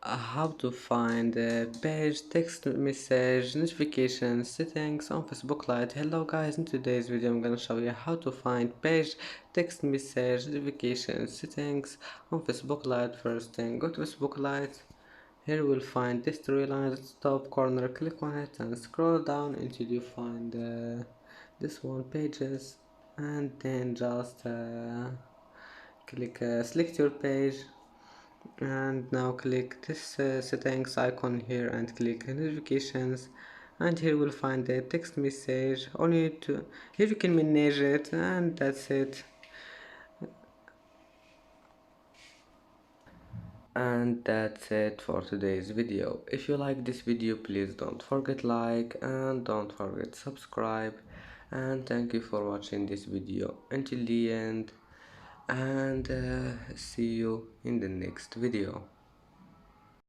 how to find page text message notification settings on Facebook Lite. Hello guys, in today's video I'm gonna show you how to find page text message notification settings on Facebook Lite. First thing, go to Facebook Lite. Here you will find this storyline at the top corner. Click on it and scroll down until you find this one, pages, and then just select your page, and now click this settings icon here and click notifications, and here we'll find the text message. Only need to, here you can manage it, and that's it. And that's it for today's video. If you like this video, please don't forget like and don't forget subscribe, and thank you for watching this video until the end, and see you in the next video.